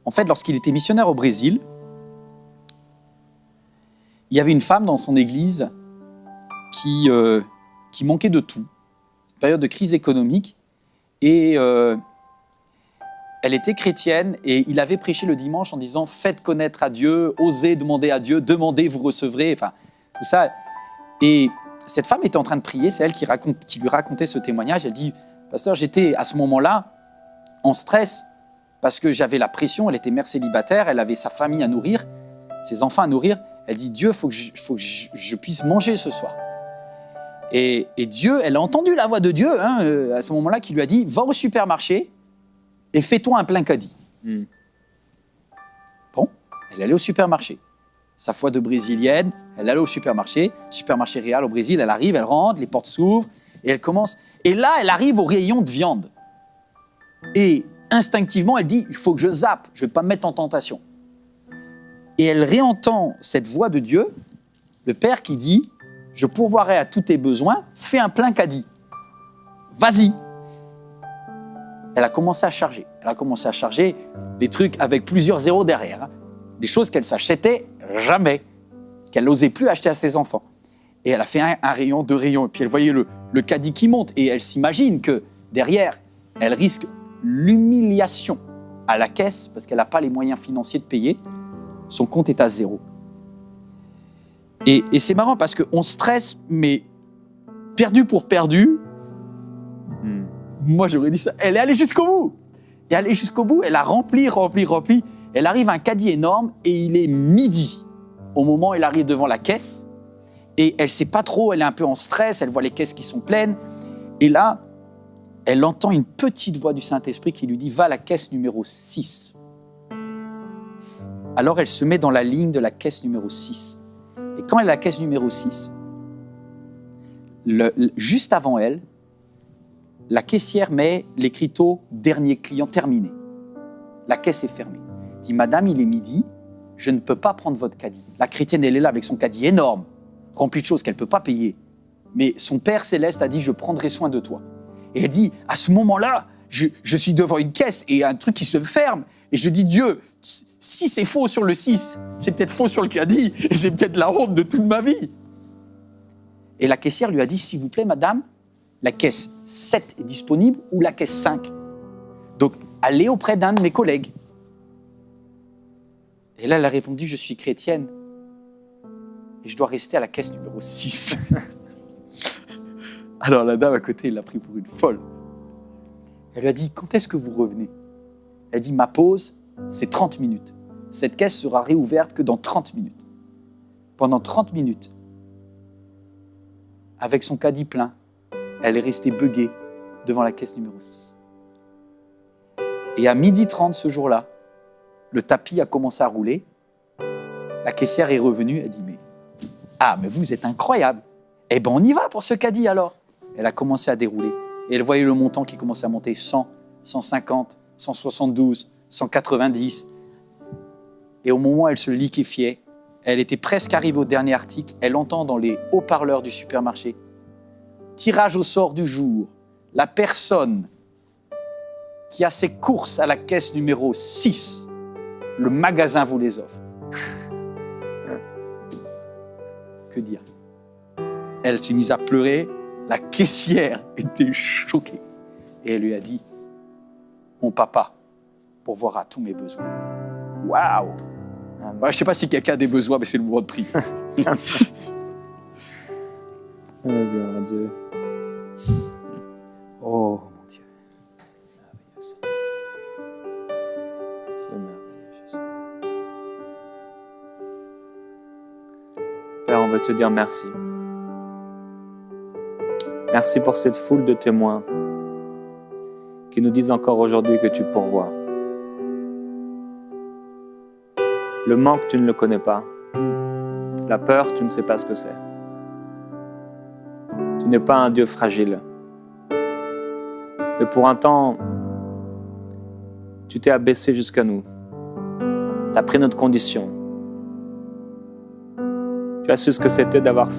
En fait, lorsqu'il était missionnaire au Brésil, il y avait une femme dans son église qui manquait de tout. C'est une période de crise économique. Et elle était chrétienne et il avait prêché le dimanche en disant « Faites connaître à Dieu, osez demander à Dieu, demandez, vous recevrez. » Enfin, tout ça. Et cette femme était en train de prier, c'est elle qui lui racontait ce témoignage. Elle dit « Pasteur, j'étais à ce moment-là en stress parce que j'avais la pression, elle était mère célibataire, elle avait sa famille à nourrir, ses enfants à nourrir. Elle dit « Dieu, il faut que je puisse manger ce soir. » Et Dieu, elle a entendu la voix de Dieu à ce moment-là qui lui a dit « Va au supermarché et fais-toi un plein caddie. » Bon, elle allait au supermarché. Sa foi de brésilienne, elle allait au supermarché Real au Brésil, elle arrive, elle rentre, les portes s'ouvrent et elle commence. Et là, elle arrive au rayon de viande. Et instinctivement, elle dit « Il faut que je zappe, je ne vais pas me mettre en tentation. » Et elle réentend cette voix de Dieu, le Père qui dit « Je pourvoirai à tous tes besoins, fais un plein caddie. Vas-y. » Elle a commencé à charger. Elle a commencé à charger les trucs avec plusieurs zéros derrière. Des choses qu'elle s'achetait jamais, qu'elle n'osait plus acheter à ses enfants. Et elle a fait un rayon, 2 rayons. Et puis elle voyait le caddie qui monte. Et elle s'imagine que derrière, elle risque l'humiliation à la caisse parce qu'elle n'a pas les moyens financiers de payer. Son compte est à 0. Et c'est marrant parce qu'on stresse, mais perdu pour perdu. Moi, j'aurais dit ça. Elle est allée jusqu'au bout. Et elle est jusqu'au bout, elle a rempli. Elle arrive à un caddie énorme et il est midi au moment où elle arrive devant la caisse. Et elle ne sait pas trop, elle est un peu en stress, elle voit les caisses qui sont pleines. Et là, elle entend une petite voix du Saint-Esprit qui lui dit « Va à la caisse numéro 6 ». Alors, elle se met dans la ligne de la caisse numéro 6. Et quand elle est à la caisse numéro 6, juste avant elle, la caissière met l'écriteau « Dernier client terminé ». La caisse est fermée. Elle dit « Madame, il est midi, je ne peux pas prendre votre caddie. » La chrétienne, elle est là avec son caddie énorme, rempli de choses qu'elle ne peut pas payer. Mais son Père Céleste a dit « Je prendrai soin de toi ». Et elle dit « À ce moment-là, je suis devant une caisse et un truc qui se ferme. Et je dis « Dieu, si c'est faux sur le 6, c'est peut-être faux sur le caddie et c'est peut-être la honte de toute ma vie. » Et la caissière lui a dit « S'il vous plaît, madame, la caisse 7 est disponible ou la caisse 5 ? Donc, allez auprès d'un de mes collègues. » Et là, elle a répondu « Je suis chrétienne et je dois rester à la caisse numéro 6. » Alors, la dame à côté, elle l'a pris pour une folle. Elle lui a dit « Quand est-ce que vous revenez ?» Elle dit « Ma pause, c'est 30 minutes. Cette caisse sera réouverte que dans 30 minutes. » Pendant 30 minutes, avec son caddie plein, elle est restée buggée devant la caisse numéro 6. Et à 12h30 ce jour-là, le tapis a commencé à rouler. La caissière est revenue, elle dit « mais vous êtes incroyable. Eh bien, on y va pour ce caddie alors. » Elle a commencé à dérouler. Et elle voyait le montant qui commençait à monter, 100, 150, 172, 190. Et au moment où elle se liquéfiait, elle était presque arrivée au dernier article. Elle entend dans les haut-parleurs du supermarché « Tirage au sort du jour. La personne qui a ses courses à la caisse numéro 6, le magasin vous les offre. » Que dire ? Elle s'est mise à pleurer. La caissière était choquée. Et elle lui a dit « Mon papa pourvoira tous mes besoins. » Waouh ! Je ne sais pas si quelqu'un a des besoins, mais c'est le moment de prier. Gloire à Dieu. Oh mon Dieu. Merveilleux Seigneur. C'est merveilleux, Jésus. Père, on veut te dire merci. Merci pour cette foule de témoins qui nous disent encore aujourd'hui que tu pourvois. Le manque, tu ne le connais pas. La peur, tu ne sais pas ce que c'est. Tu n'es pas un Dieu fragile. Mais pour un temps, tu t'es abaissé jusqu'à nous. Tu as pris notre condition. Tu as su ce que c'était d'avoir